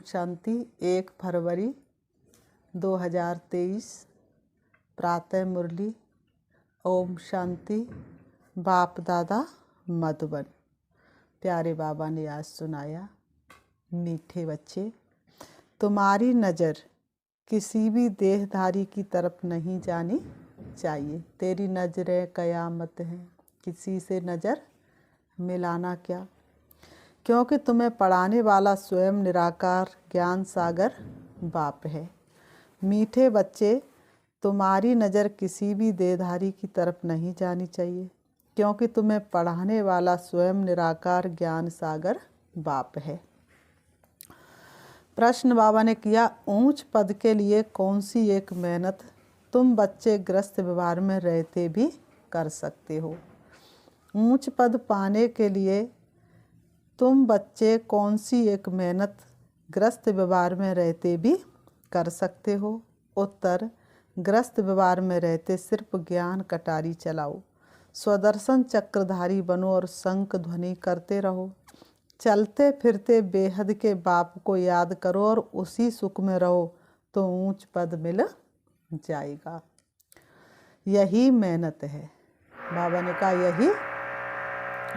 शांति। 1 फरवरी 2023 प्रातः मुरली। ओम शांति। बाप दादा मधुबन। प्यारे बाबा ने आज सुनाया, मीठे बच्चे, तुम्हारी नज़र किसी भी देहधारी की तरफ नहीं जानी चाहिए। तेरी नज़रें क़यामत हैं, किसी से नज़र मिलाना क्या, क्योंकि तुम्हें पढ़ाने वाला स्वयं निराकार ज्ञान सागर बाप है। मीठे बच्चे, तुम्हारी नज़र किसी भी देहधारी की तरफ नहीं जानी चाहिए, क्योंकि तुम्हें पढ़ाने वाला स्वयं निराकार ज्ञान सागर बाप है। प्रश्न बाबा ने किया, ऊंच पद के लिए कौन सी एक मेहनत तुम बच्चे ग्रस्त व्यवहार में रहते भी कर सकते हो। ऊंच पद पाने के लिए तुम बच्चे कौन सी एक मेहनत ग्रस्त व्यवहार में रहते भी कर सकते हो। उत्तर, ग्रस्त व्यवहार में रहते सिर्फ ज्ञान कटारी चलाओ, स्वदर्शन चक्रधारी बनो और शंख ध्वनि करते रहो। चलते फिरते बेहद के बाप को याद करो और उसी सुख में रहो तो ऊंच पद मिल जाएगा। यही मेहनत है। बाबा ने कहा यही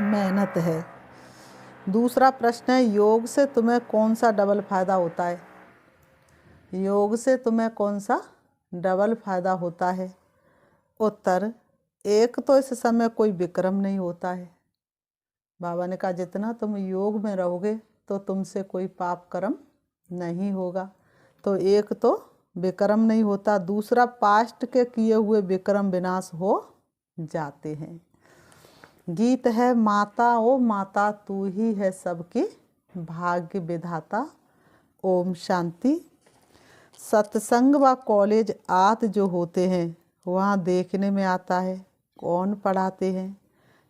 मेहनत है। दूसरा प्रश्न है, योग से तुम्हें कौन सा डबल फायदा होता है। योग से तुम्हें कौन सा डबल फायदा होता है। उत्तर, एक तो इस समय कोई विक्रम नहीं होता है। बाबा ने कहा जितना तुम योग में रहोगे तो तुमसे कोई पाप कर्म नहीं होगा, तो एक तो विक्रम नहीं होता। दूसरा, पास्ट के किए हुए विक्रम विनाश हो जाते हैं। गीत है, माता ओ माता तू ही है सबकी भाग्य विधाता। ओम शांति। सत्संग व कॉलेज आदि जो होते हैं वहाँ देखने में आता है कौन पढ़ाते हैं।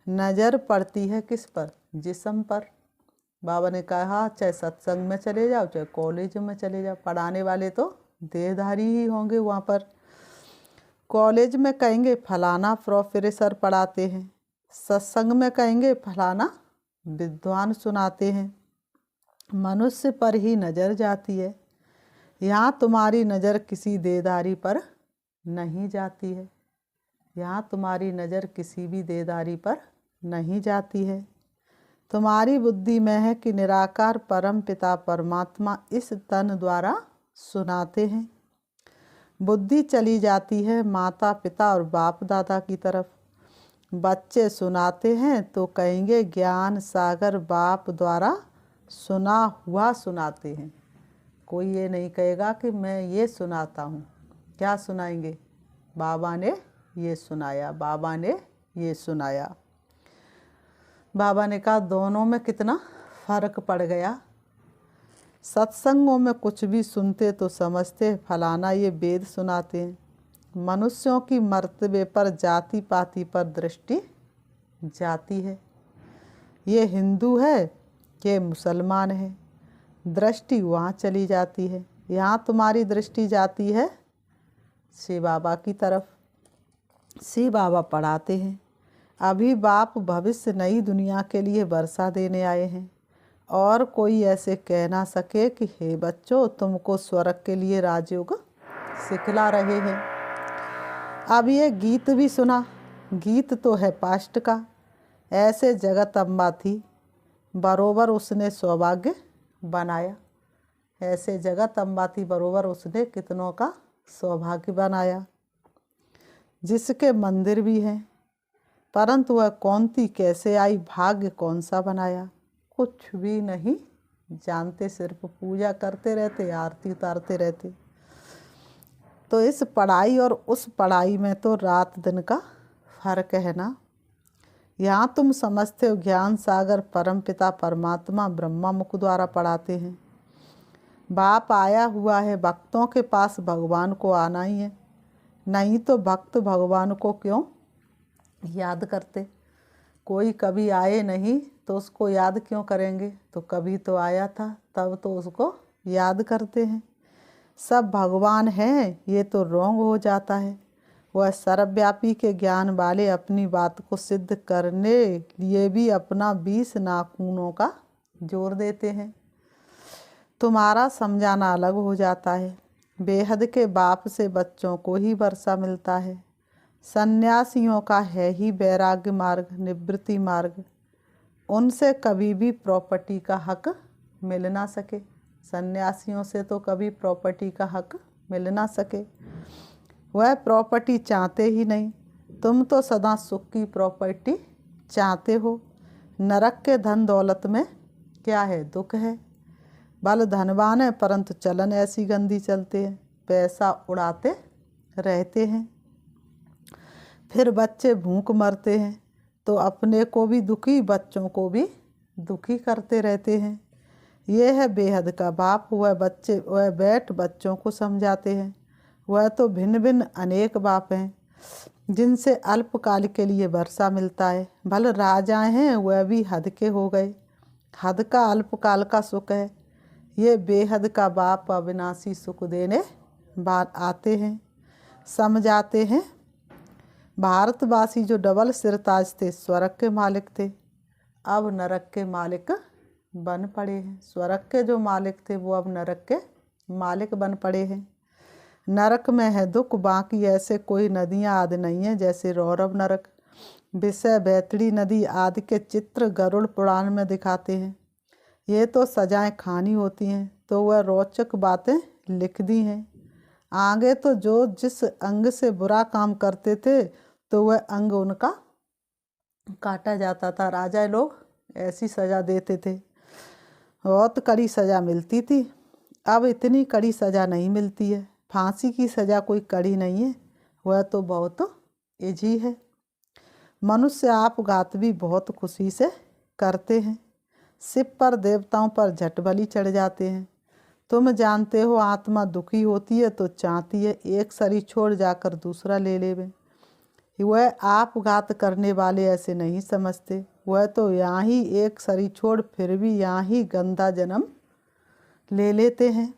नज़र पड़ती है किस पर, जिस्म पर। बाबा ने कहा चाहे सत्संग में चले जाओ चाहे कॉलेज में चले जाओ, पढ़ाने वाले तो देहधारी ही होंगे वहाँ पर। कॉलेज में कहेंगे फलाना प्रोफेसर पढ़ाते हैं, सत्संग में कहेंगे फलाना विद्वान सुनाते हैं। मनुष्य पर ही नज़र जाती है। यहाँ तुम्हारी नज़र किसी देहधारी पर नहीं जाती है। यहाँ तुम्हारी नज़र किसी भी देहधारी पर नहीं जाती है। तुम्हारी बुद्धि में है कि निराकार परम पिता परमात्मा इस तन द्वारा सुनाते हैं। बुद्धि चली जाती है माता पिता और बाप दादा की तरफ। बच्चे सुनाते हैं तो कहेंगे ज्ञान सागर बाप द्वारा सुना हुआ सुनाते हैं। कोई ये नहीं कहेगा कि मैं ये सुनाता हूँ। क्या सुनाएंगे, बाबा ने ये सुनाया, बाबा ने ये सुनाया। बाबा ने कहा दोनों में कितना फ़र्क पड़ गया। सत्संगों में कुछ भी सुनते तो समझते फलाना ये वेद सुनाते हैं। मनुष्यों की मर्तबे पर जाति पाति पर दृष्टि जाती है। ये हिंदू है, ये मुसलमान है, दृष्टि वहाँ चली जाती है। यहाँ तुम्हारी दृष्टि जाती है शिव बाबा की तरफ। शिव बाबा पढ़ाते हैं। अभी बाप भविष्य नई दुनिया के लिए वर्षा देने आए हैं और कोई ऐसे कह ना सके कि हे बच्चों तुमको स्वर्ग के लिए राजयोग सिखला रहे हैं। अब ये गीत भी सुना। गीत तो है पास्ट का। ऐसे जगत अम्बा थी, बरोबर उसने सौभाग्य बनाया। ऐसे जगत अम्बा थी, बरोबर उसने कितनों का सौभाग्य बनाया। जिसके मंदिर भी हैं, परंतु वह कौन थी, कैसे आई, भाग्य कौन सा बनाया, कुछ भी नहीं जानते। सिर्फ पूजा करते रहते, आरती उतारते रहते। तो इस पढ़ाई और उस पढ़ाई में तो रात दिन का फर्क है ना। यहाँ तुम समझते हो ज्ञान सागर परम पिता परमात्मा ब्रह्मा मुख द्वारा पढ़ाते हैं। बाप आया हुआ है, भक्तों के पास भगवान को आना ही है। नहीं तो भक्त भगवान को क्यों याद करते। कोई कभी आए नहीं तो उसको याद क्यों करेंगे। तो कभी तो आया था, तब तो उसको याद करते हैं। सब भगवान हैं ये तो रोंग हो जाता है। वह सर्वव्यापी के ज्ञान वाले अपनी बात को सिद्ध करने लिए भी अपना 20 नाखूनों का जोर देते हैं। तुम्हारा समझाना अलग हो जाता है। बेहद के बाप से बच्चों को ही वर्षा मिलता है। सन्यासियों का है ही वैराग्य मार्ग, निवृत्ति मार्ग। उनसे कभी भी प्रॉपर्टी का हक मिल ना सके। सन्यासियों से तो कभी प्रॉपर्टी का हक मिल ना सके। वह प्रॉपर्टी चाहते ही नहीं। तुम तो सदा सुख की प्रॉपर्टी चाहते हो। नरक के धन दौलत में क्या है? दुख है। बल धनवान है परंतु चलन ऐसी गंदी चलते हैं, पैसा उड़ाते रहते हैं। फिर बच्चे भूख मरते हैं तो अपने को भी दुखी, बच्चों को भी दुखी करते रहते हैं। ये है बेहद का बाप। वह बैठ बच्चों को समझाते हैं। वह तो भिन्न भिन्न अनेक बाप हैं जिनसे अल्पकाल के लिए वर्षा मिलता है। भले राजाएं हैं वह भी हद के हो गए। हद का अल्पकाल का सुख है। ये बेहद का बाप अविनाशी सुख देने बात आते हैं, समझाते हैं। भारतवासी जो डबल सिरताज थे, स्वर्ग के मालिक थे, अब नरक के मालिक बन पड़े हैं। स्वर्ग के जो मालिक थे वो अब नरक के मालिक बन पड़े हैं। नरक में है दुख, बाकी ऐसे कोई नदियाँ आदि नहीं है जैसे रौरव नरक, विषय, बैतड़ी नदी आदि के चित्र गरुड़ पुराण में दिखाते हैं। ये तो सजाएं खानी होती हैं तो वह रोचक बातें लिख दी हैं। आगे तो जो जिस अंग से बुरा काम करते थे तो वह अंग उनका काटा जाता था। राजा लोग ऐसी सज़ा देते थे, बहुत कड़ी सज़ा मिलती थी। अब इतनी कड़ी सज़ा नहीं मिलती है। फांसी की सज़ा कोई कड़ी नहीं है, वह तो बहुत इजी है। मनुष्य आपघात भी बहुत खुशी से करते हैं। शिव पर, देवताओं पर झट बलि चढ़ जाते हैं। तुम जानते हो आत्मा दुखी होती है तो चाहती है एक शरीर छोड़ जाकर दूसरा ले लेवे। वह आपघात करने वाले ऐसे नहीं समझते। वह तो यहाँ ही एक शरीर छोड़ फिर भी यहाँ ही गंदा जन्म ले लेते हैं।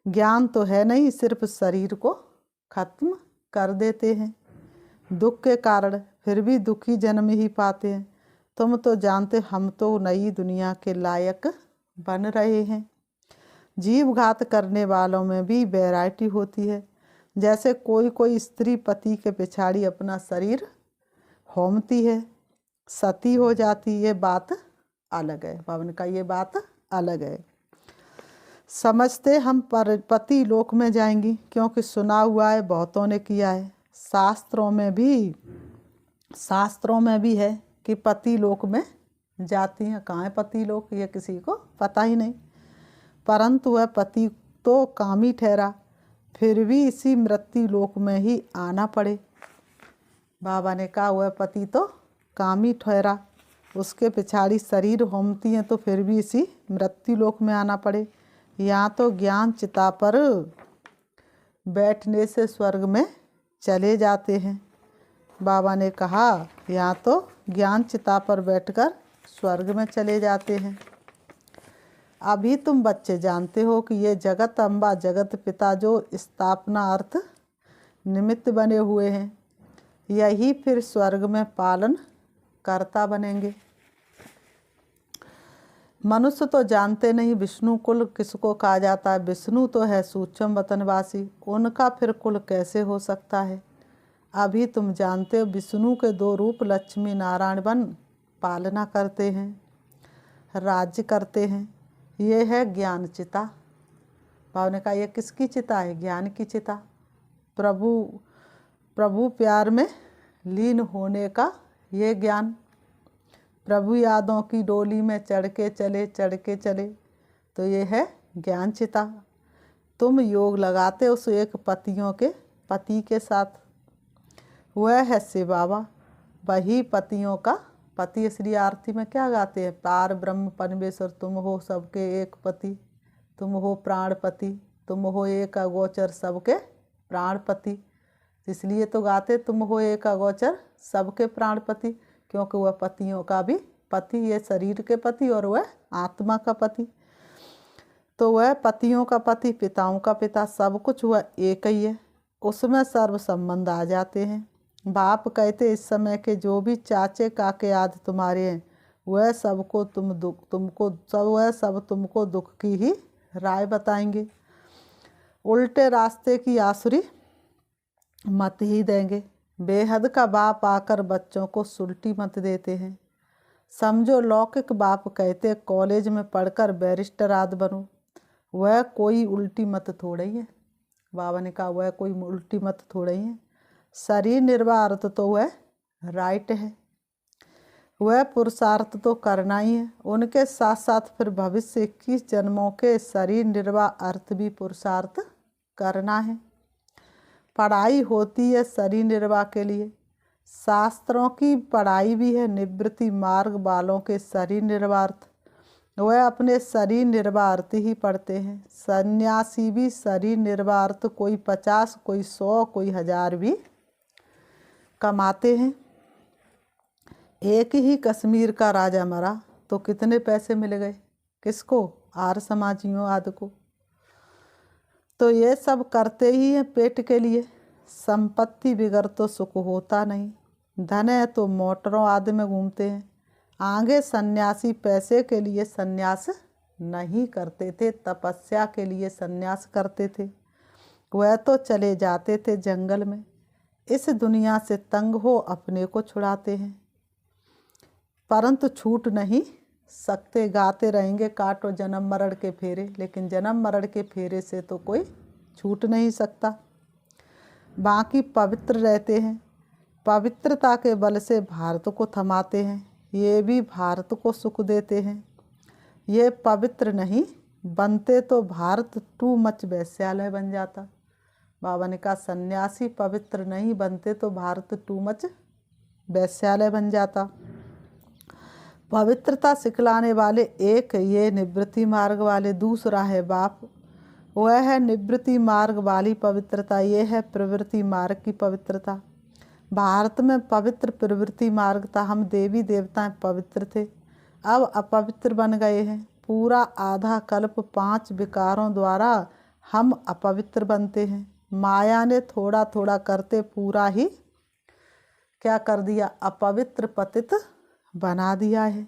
ज्ञान तो है नहीं, सिर्फ शरीर को खत्म कर देते हैं। दुख के कारण फिर भी दुखी जन्म ही पाते हैं। तुम तो जानते, हम तो नई दुनिया के लायक बन रहे हैं। जीव घात करने वालों में भी वैरायटी होती है। जैसे कोई स्त्री पति के पिछाड़ी अपना शरीर होमती है, सती हो जाती, ये बात अलग है। पवन का ये बात अलग है। समझते हम पति लोक में जाएंगी, क्योंकि सुना हुआ है, बहुतों ने किया है। शास्त्रों में भी है कि पति लोक में जाती हैं। कहाँ है पति लोक, ये किसी को पता ही नहीं। परंतु वह पति तो कामी ठहरा, फिर भी इसी मृत्यु लोक में ही आना पड़े। बाबा ने कहा वह पति तो कामी ठहरा, उसके पिछाड़ी शरीर होमती हैं तो फिर भी इसी मृत्यु लोक में आना पड़े। यहाँ तो ज्ञान चिता पर बैठने से स्वर्ग में चले जाते हैं। बाबा ने कहा यहाँ तो ज्ञान चिता पर बैठकर स्वर्ग में चले जाते हैं। अभी तुम बच्चे जानते हो कि ये जगत अम्बा, जगत पिता जो स्थापना अर्थ निमित्त बने हुए हैं, यही फिर स्वर्ग में पालन कर्ता बनेंगे। मनुष्य तो जानते नहीं विष्णु कुल किसको कहा जाता है। विष्णु तो है सूक्ष्म वतनवासी, उनका फिर कुल कैसे हो सकता है। अभी तुम जानते हो विष्णु के दो रूप लक्ष्मी नारायण बन पालना करते हैं, राज्य करते हैं। ये है ज्ञान चिता। बाबा ने कहा ये किसकी चिता है? ज्ञान की चिता। प्रभु प्यार में लीन होने का ये ज्ञान। प्रभु यादों की डोली में चढ़ के चले तो ये है ज्ञान चिता। तुम योग लगाते उस एक पति के साथ, वह है शिव बाबा। वही पतियों का पति। इसलिए आरती में क्या गाते हैं? पार ब्रह्म परमेश्वर तुम हो सबके एक पति, तुम हो प्राणपति, तुम हो एक अगोचर सबके प्राणपति। इसलिए तो गाते तुम हो एक अगोचर सबके प्राणपति, क्योंकि वह पतियों का भी पति, ये शरीर के पति और वह आत्मा का पति। तो वह पतियों का पति, पिताओं का पिता, सब कुछ वह एक ही है। उसमें सर्व संबंध आ जाते हैं। बाप कहते इस समय के जो भी चाचे काके आदि तुम्हारे हैं, वह सबको तुमको दुख की ही राय बताएंगे। उल्टे रास्ते की आसुरी मत ही देंगे। बेहद का बाप आकर बच्चों को सुलटी मत देते हैं। समझो लौकिक बाप कहते कॉलेज में पढ़कर बैरिस्टर आदि बनो, वह कोई उल्टी मत थोड़ी है। बाबा ने कहा वह कोई उल्टी मत थोड़ी है। शरीर निर्वाह अर्थ तो वह राइट है, वह पुरुषार्थ तो करना ही है। उनके साथ साथ फिर भविष्य 21 जन्मों के शरीर निर्वाह अर्थ भी पुरुषार्थ करना है। पढ़ाई होती है शरीर निर्वाह के लिए, शास्त्रों की पढ़ाई भी है निवृत्ति मार्ग वालों के शरीर निर्वार्थ, वह अपने शरीर निर्वार्थ ही पढ़ते हैं। सन्यासी भी शरीर निर्वार्थ कोई 50, कोई 100, कोई 1000 भी कमाते हैं। एक ही कश्मीर का राजा मरा तो कितने पैसे मिल गए किसको? आर्य समाजियों आदि को। तो ये सब करते ही हैं पेट के लिए। संपत्ति बिगर तो सुख होता नहीं। धन है तो मोटरों आदि में घूमते हैं। आगे सन्यासी पैसे के लिए सन्यास नहीं करते थे, तपस्या के लिए सन्यास करते थे। वह तो चले जाते थे जंगल में, इस दुनिया से तंग हो अपने को छुड़ाते हैं, परंतु छूट नहीं सकते। गाते रहेंगे काटो जन्म मरण के फेरे, लेकिन जन्म मरण के फेरे से तो कोई छूट नहीं सकता। बाकी पवित्र रहते हैं, पवित्रता के बल से भारत को थमाते हैं, ये भी भारत को सुख देते हैं। ये पवित्र नहीं बनते तो भारत टू मच वैश्यालय बन जाता। बाबा ने कहा सन्यासी पवित्र नहीं बनते तो भारत टू मच वैश्यालय बन जाता। पवित्रता सिखलाने वाले एक ये निवृत्ति मार्ग वाले, दूसरा है बाप, वह है निवृत्ति मार्ग वाली पवित्रता, ये है प्रवृत्ति मार्ग की पवित्रता। भारत में पवित्र प्रवृत्ति मार्ग था, हम देवी देवताएं पवित्र थे, अब अपवित्र बन गए हैं। पूरा आधा कल्प 5 विकारों द्वारा हम अपवित्र बनते हैं। माया ने थोड़ा थोड़ा करते पूरा ही क्या कर दिया? अपवित्र पतित बना दिया है।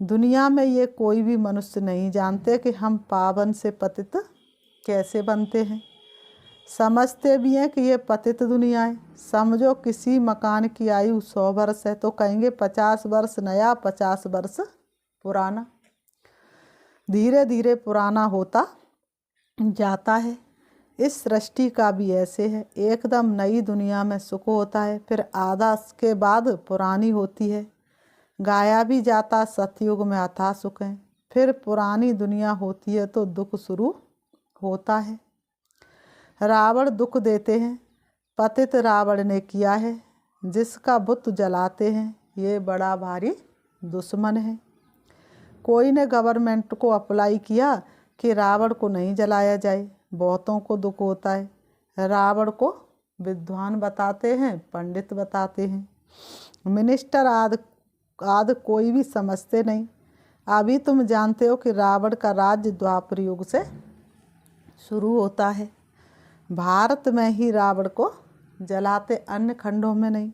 दुनिया में ये कोई भी मनुष्य नहीं जानते कि हम पावन से पतित कैसे बनते हैं। समझते भी हैं कि ये पतित दुनिया है। समझो किसी मकान की आयु 100 वर्ष है तो कहेंगे 50 वर्ष नया, 50 वर्ष पुराना। धीरे धीरे पुराना होता जाता है। इस सृष्टि का भी ऐसे है, एकदम नई दुनिया में सुख होता है, फिर आधा के बाद पुरानी होती है। गाया भी जाता सतयुग में अथाह सुख है, फिर पुरानी दुनिया होती है तो दुख शुरू होता है। रावण दुख देते हैं, पतित रावण ने किया है, जिसका बुत जलाते हैं ये बड़ा भारी दुश्मन है। कोई ने गवर्नमेंट को अप्लाई किया कि रावण को नहीं जलाया जाए, बहुतों को दुख होता है। रावण को विद्वान बताते हैं, पंडित बताते हैं, मिनिस्टर आदि कोई भी समझते नहीं। अभी तुम जानते हो कि रावण का राज्य द्वापर युग से शुरू होता है। भारत में ही रावण को जलाते, अन्य खंडों में नहीं।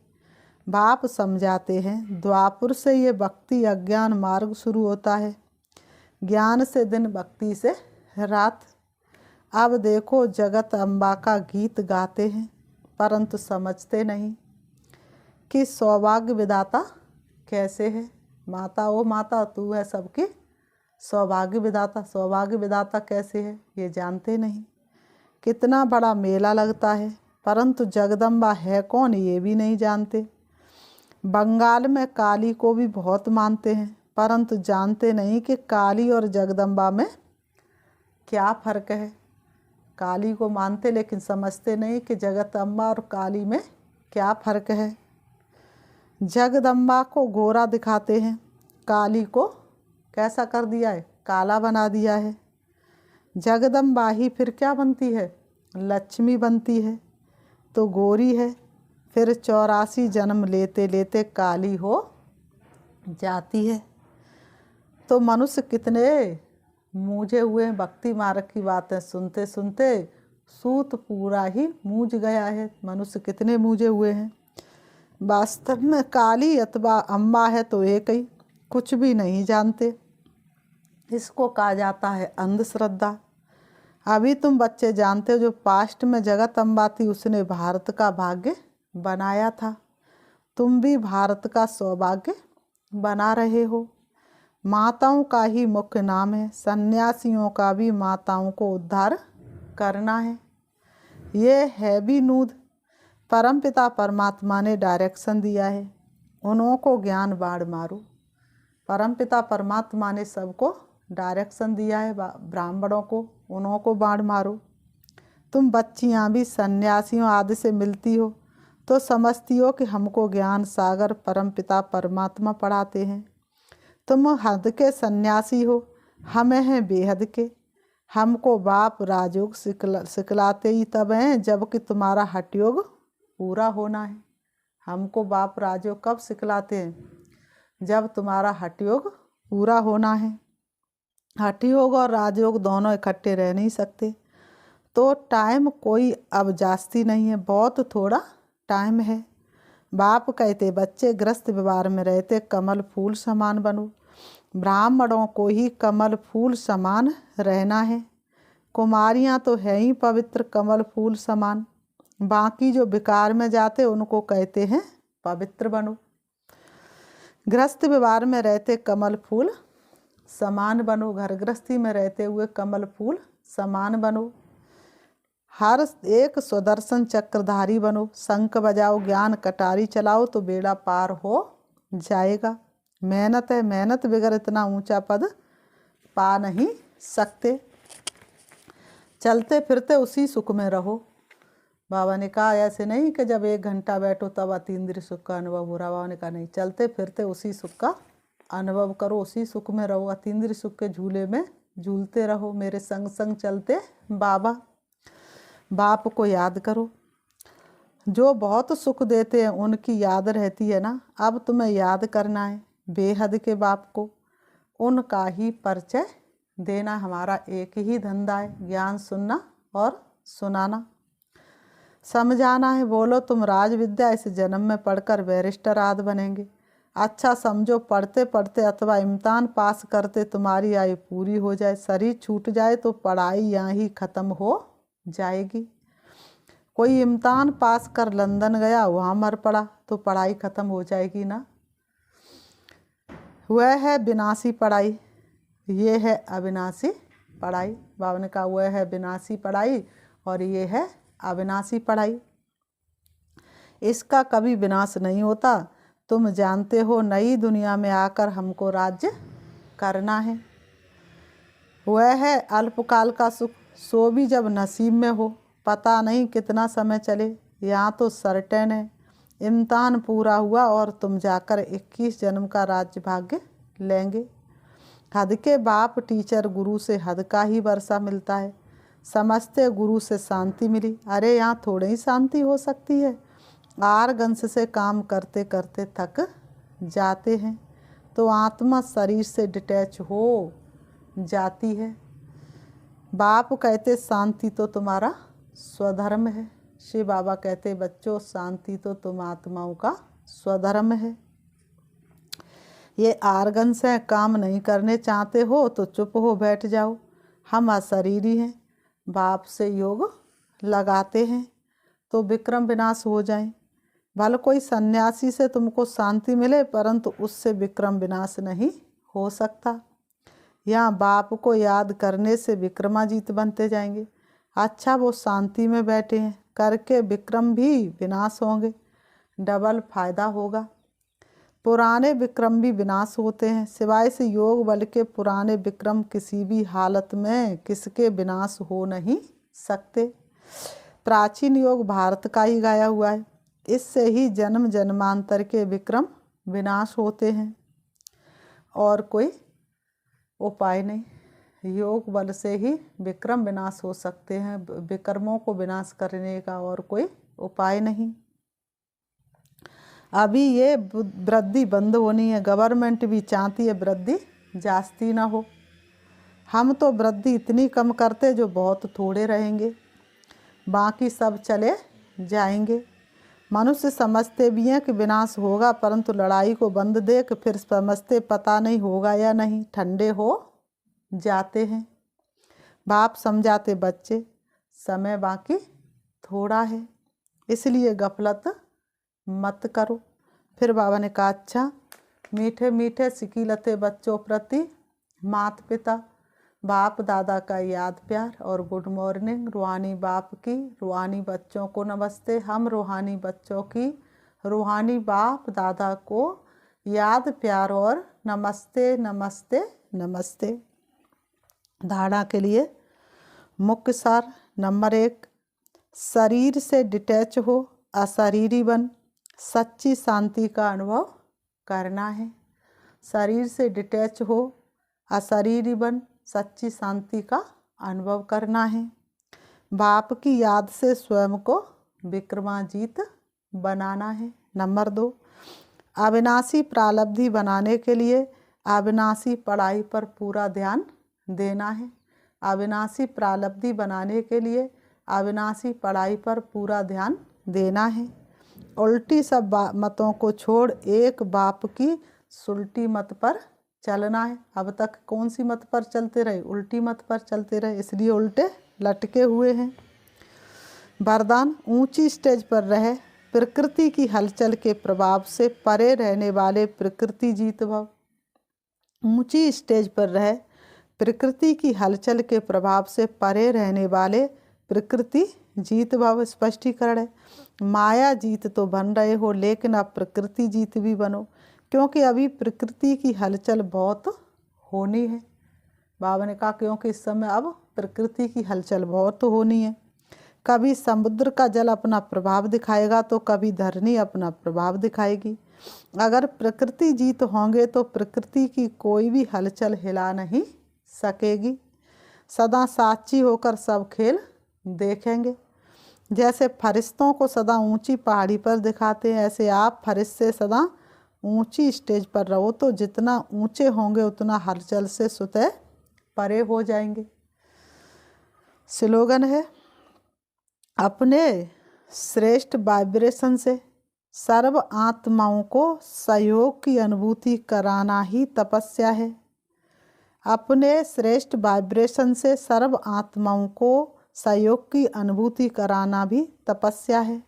बाप समझाते हैं द्वापर से ये भक्ति अज्ञान मार्ग शुरू होता है, ज्ञान से दिन, भक्ति से रात। अब देखो जगत अम्बा का गीत गाते हैं, परंतु समझते नहीं कि सौभाग्य विदाता कैसे है। माता ओ माता तू है सबकी सौभाग्य विदाता, सौभाग्य विदाता कैसे है ये जानते नहीं। कितना बड़ा मेला लगता है, परंतु जगदम्बा है कौन ये भी नहीं जानते। बंगाल में काली को भी बहुत मानते हैं, परंतु जानते नहीं कि काली और जगदम्बा में क्या फर्क है। काली को मानते लेकिन समझते नहीं कि जगदम्बा और काली में क्या फर्क है। जगदम्बा को गोरा दिखाते हैं, काली को कैसा कर दिया है? काला बना दिया है। जगदम्बा ही फिर क्या बनती है? लक्ष्मी बनती है, तो गोरी है, फिर 84 जन्म लेते लेते काली हो जाती है। तो मनुष्य कितने मूझे हुए हैं, भक्ति मार्ग की बातें सुनते सुनते सूत पूरा ही मूझ गया है। मनुष्य कितने मूझे हुए हैं। वास्तव में काली अथवा अम्बा है तो एक ही, कुछ भी नहीं जानते। इसको कहा जाता है अंधश्रद्धा। अभी तुम बच्चे जानते हो जो पास्ट में जगत अम्बा थी उसने भारत का भाग्य बनाया था। तुम भी भारत का सौभाग्य बना रहे हो। माताओं का ही मुख्य नाम है, सन्यासियों का भी माताओं को उद्धार करना है। ये है भी नूद परमपिता परमात्मा ने डायरेक्शन दिया है, उन्हों को ज्ञान बाढ़ मारो। परमपिता परमात्मा ने सबको डायरेक्शन दिया है, ब्राह्मणों को, उन्हों को बाढ़ मारो। तुम बच्चियां भी सन्यासियों आदि से मिलती हो तो समझती हो कि हमको ज्ञान सागर परमपिता परमात्मा पढ़ाते हैं। तुम हद के सन्यासी हो, हमें हैं बेहद के। हमको बाप राजयोग सिखलाते ही तब हैं जबकि तुम्हारा हठयोग पूरा होना है। हमको बाप राजयोग कब सिखलाते हैं? जब तुम्हारा हठयोग पूरा होना है। हठयोग और राजयोग दोनों इकट्ठे रह नहीं सकते। तो टाइम कोई अब जास्ती नहीं है, बहुत थोड़ा टाइम है। बाप कहते बच्चे ग्रस्त व्यवहार में रहते कमल फूल समान बनो। ब्राह्मणों को ही कमल फूल समान रहना है। कुमारियाँ तो है ही पवित्र कमल फूल समान, बाकी जो विकार में जाते उनको कहते हैं पवित्र बनो। गृहस्थ व्यवहार में रहते कमल फूल समान बनो, घर गृहस्थी में रहते हुए कमल फूल समान बनो। हर एक सुदर्शन चक्रधारी बनो, शंख बजाओ, ज्ञान कटारी चलाओ तो बेड़ा पार हो जाएगा। मेहनत है, मेहनत बगैर इतना ऊंचा पद पा नहीं सकते। चलते फिरते उसी सुख में रहो। बाबा ने कहा ऐसे नहीं कि जब 1 घंटा बैठो तब अतीन्द्रिय सुख का अनुभव हो रहा। बाबा ने कहा नहीं, चलते फिरते उसी सुख का अनुभव करो, उसी सुख में रहो। अतीन्द्रिय सुख के झूले में झूलते रहो। मेरे संग संग चलते बाबा। बाप को याद करो, जो बहुत सुख देते हैं उनकी याद रहती है ना। अब तुम्हें याद करना है बेहद के बाप को, उनका ही परिचय देना हमारा एक ही धंधा है, ज्ञान सुनना और सुनाना। समझाना है, बोलो तुम राज विद्या इस जन्म में पढ़कर बैरिस्टर आदि बनेंगे। अच्छा समझो, पढ़ते पढ़ते अथवा इम्तिहान पास करते तुम्हारी आयु पूरी हो जाए, शरीर छूट जाए तो पढ़ाई यहाँ ही ख़त्म हो जाएगी। कोई इम्तिहान पास कर लंदन गया, वहाँ मर पड़ा तो पढ़ाई ख़त्म हो जाएगी ना। वह है विनाशी पढ़ाई, ये है अविनाशी पढ़ाई। बाबा ने कहा वह है विनाशी पढ़ाई और ये है अविनाशी पढ़ाई। इसका कभी विनाश नहीं होता। तुम जानते हो नई दुनिया में आकर हमको राज्य करना है। वह है अल्पकाल का सुख, सो भी जब नसीब में हो। पता नहीं कितना समय चले, यहाँ तो सर्टेन है इम्तिहान पूरा हुआ और तुम जाकर 21 जन्म का राज्य भाग्य लेंगे। हद के बाप टीचर गुरु से हद का ही वर्षा मिलता है। समझते गुरु से शांति मिली। अरे यहाँ थोड़ी ही शांति हो सकती है। आर्गंस से काम करते करते थक जाते हैं तो आत्मा शरीर से डिटैच हो जाती है। बाप कहते शांति तो तुम्हारा स्वधर्म है। शिव बाबा कहते बच्चों शांति तो तुम आत्माओं का स्वधर्म है। ये आर्गन्स हैं, काम नहीं करने चाहते हो तो चुप हो बैठ जाओ। हम अशरीरी हैं, बाप से योग लगाते हैं तो विक्रम विनाश हो जाए। भले कोई सन्यासी से तुमको शांति मिले परंतु उससे विक्रम विनाश नहीं हो सकता। यहाँ बाप को याद करने से विक्रमाजीत बनते जाएंगे। अच्छा वो शांति में बैठे हैं, करके विक्रम भी विनाश होंगे, डबल फायदा होगा। पुराने विक्रम भी विनाश होते हैं, सिवाय से योग बल के पुराने विक्रम किसी भी हालत में किसके विनाश हो नहीं सकते। प्राचीन योग भारत का ही गाया हुआ है, इससे ही जन्म जन्मांतर के विक्रम विनाश होते हैं और कोई उपाय नहीं। योग बल से ही विक्रम विनाश हो सकते हैं, विक्रमों को विनाश करने का और कोई उपाय नहीं। अभी ये वृद्धि बंद होनी है, गवर्नमेंट भी चाहती है वृद्धि जास्ती ना हो। हम तो वृद्धि इतनी कम करते जो बहुत थोड़े रहेंगे, बाकी सब चले जाएंगे। मनुष्य समझते भी हैं कि विनाश होगा परंतु लड़ाई को बंद देख फिर समझते पता नहीं होगा या नहीं, ठंडे हो जाते हैं। बाप समझाते बच्चे समय बाकी थोड़ा है, इसलिए गफलत मत करो। फिर बाबा ने कहा अच्छा, मीठे मीठे सिकीलते बच्चों प्रति माता पिता बाप दादा का याद प्यार और गुड मॉर्निंग। रूहानी बाप की रूहानी बच्चों को नमस्ते। हम रूहानी बच्चों की रूहानी बाप दादा को याद प्यार और नमस्ते नमस्ते नमस्ते। धारणा के लिए मुख्य सार नंबर 1, शरीर से डिटैच हो, अशरीरी बन सच्ची शांति का अनुभव करना है। शरीर से डिटैच हो, अशरीरी बन सच्ची शांति का अनुभव करना है। बाप की याद से स्वयं को विक्रमाजीत बनाना है। नंबर 2, अविनाशी प्रालब्धि बनाने के लिए अविनाशी पढ़ाई पर पूरा ध्यान देना है। अविनाशी प्रालब्धि बनाने के लिए अविनाशी पढ़ाई पर पूरा ध्यान देना है। उल्टी सब मतों को छोड़ एक बाप की सुलटी मत पर चलना है। अब तक कौन सी मत पर चलते रहे? उल्टी मत पर चलते रहे, इसलिए उल्टे लटके हुए हैं। वरदान, ऊंची स्टेज पर रहे, प्रकृति की हलचल के प्रभाव से परे रहने वाले प्रकृति जीत भव। ऊंची स्टेज पर रहे, प्रकृति की हलचल के प्रभाव से परे रहने वाले प्रकृति जीत भव। स्पष्टीकरण है, माया जीत तो बन रहे हो, लेकिन अब प्रकृति जीत भी बनो, क्योंकि अभी प्रकृति की हलचल बहुत होनी है। बाबा ने कहा क्योंकि इस समय अब प्रकृति की हलचल बहुत होनी है। कभी समुद्र का जल अपना प्रभाव दिखाएगा तो कभी धरनी अपना प्रभाव दिखाएगी। अगर प्रकृति जीत होंगे तो प्रकृति की कोई भी हलचल हिला नहीं सकेगी। सदा साक्षी होकर सब खेल देखेंगे। जैसे फरिश्तों को सदा ऊंची पहाड़ी पर दिखाते हैं, ऐसे आप फरिश्ते सदा ऊंची स्टेज पर रहो, तो जितना ऊंचे होंगे उतना हलचल से स्वतः परे हो जाएंगे। स्लोगन है, अपने श्रेष्ठ वाइब्रेशन से सर्व आत्माओं को सहयोग की अनुभूति कराना ही तपस्या है। अपने श्रेष्ठ वाइब्रेशन से सर्व आत्माओं को सहयोग की अनुभूति कराना भी तपस्या है।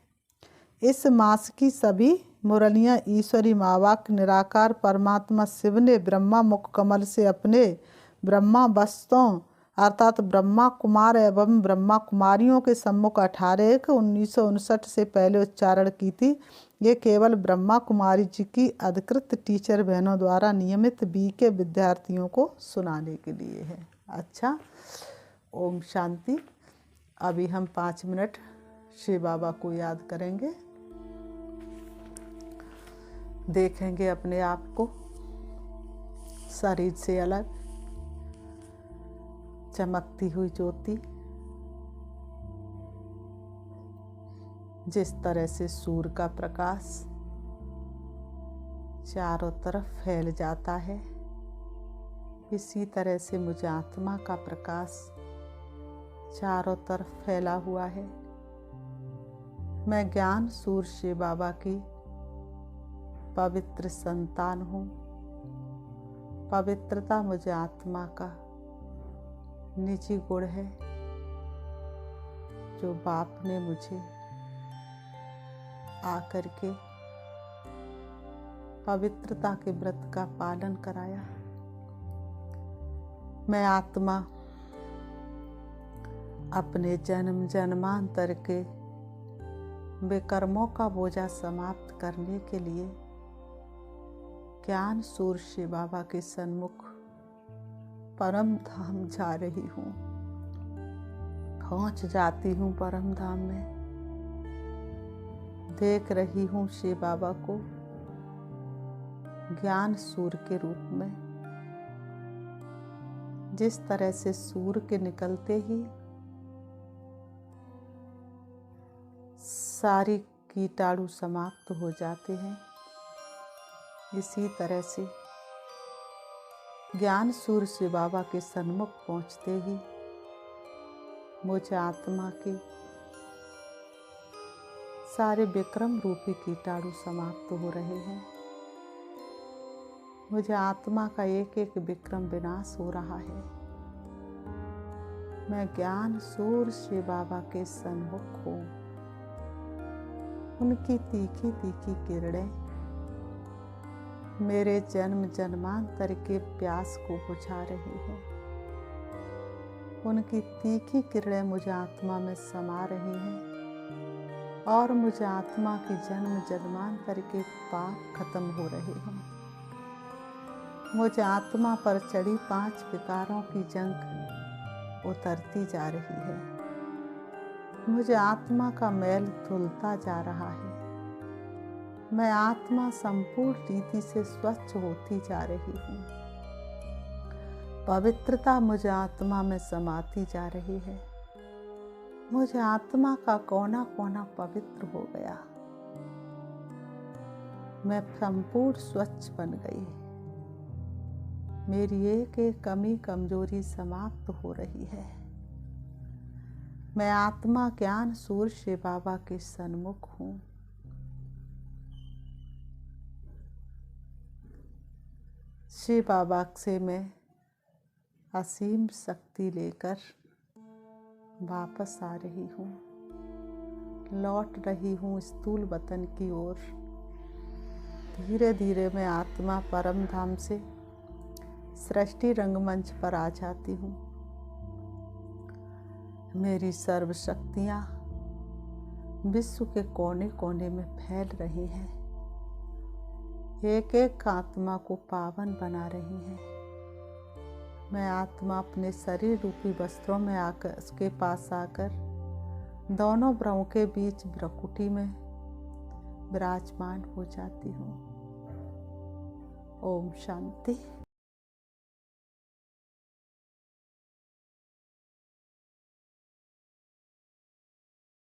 इस मास की सभी मुरलियाँ ईश्वरी मावाक निराकार परमात्मा शिव ने ब्रह्मा मुख कमल से अपने ब्रह्मा वस्तुओं अर्थात ब्रह्मा कुमार एवं ब्रह्मा कुमारियों के सम्मुख 18/1/1959 से पहले उच्चारण की थी। ये केवल ब्रह्मा कुमारी जी की अधिकृत टीचर बहनों द्वारा नियमित BK विद्यार्थियों को सुनाने के लिए है। अच्छा, ओम शांति। अभी हम 5 मिनट शिव बाबा को याद करेंगे, देखेंगे अपने आप को शरीर से अलग, चमकती हुई ज्योति। जिस तरह से सूर्य का प्रकाश चारों तरफ फैल जाता है, इसी तरह से मुझे आत्मा का प्रकाश चारों तरफ फैला हुआ है। मैं ज्ञान सूर्य शिव बाबा की पवित्र संतान हूँ। पवित्रता मुझे आत्मा का निजी गुण है, जो बाप ने मुझे आकर के पवित्रता के व्रत का पालन कराया। मैं आत्मा अपने जन्म जन्मांतर के विकर्मों का बोझा समाप्त करने के लिए ज्ञान सूर्य शिव बाबा के सन्मुख परम धाम जा रही हूँ। पहुँच जाती हूँ परम धाम में। देख रही हूँ शिव बाबा को ज्ञान सूर्य के रूप में। जिस तरह से सूर्य के निकलते ही सारी कीटाणु समाप्त हो जाते हैं, इसी तरह से ज्ञान सूर्य शिव बाबा के सन्मुख पहुँचते ही मुझे आत्मा के सारे विक्रम रूपी कीटाणु समाप्त हो रहे हैं। मुझे आत्मा का एक एक विक्रम विनाश हो रहा है। मैं ज्ञान सूर्य शिव बाबा के सन्मुख हूँ। उनकी तीखी तीखी किरणें मेरे जन्म जन्मांतर के प्यास को बुझा रही है। उनकी तीखी किरणें मुझे आत्मा में समा रही हैं और मुझे आत्मा की जन्म जन्मांतर के पाप खत्म हो रहे हैं। मुझे आत्मा पर चढ़ी 5 विकारों की जंग उतरती जा रही है। मुझे आत्मा का मैल धुलता जा रहा है। मैं आत्मा संपूर्ण रीति से स्वच्छ होती जा रही हूँ। पवित्रता मुझे आत्मा में समाती जा रही है। मुझे आत्मा का कोना कोना पवित्र हो गया। मैं संपूर्ण स्वच्छ बन गई। मेरी एक एक कमी कमजोरी समाप्त हो रही है। मैं आत्मा ज्ञान सूर्य शिव बाबा के सन्मुख हूँ। शिव बाबा से मैं असीम शक्ति लेकर वापस आ रही हूँ, लौट रही हूँ स्थूल वतन की ओर। धीरे धीरे मैं आत्मा परम धाम से सृष्टि रंगमंच पर आ जाती हूँ। मेरी सर्व शक्तियाँ विश्व के कोने कोने में फैल रही हैं। एक एक आत्मा को पावन बना रही हैं। मैं आत्मा अपने शरीर रूपी वस्त्रों में आकर उसके पास आकर दोनों भ्रमों के बीच भ्रकुटी में विराजमान हो जाती हूँ। ओम शांति।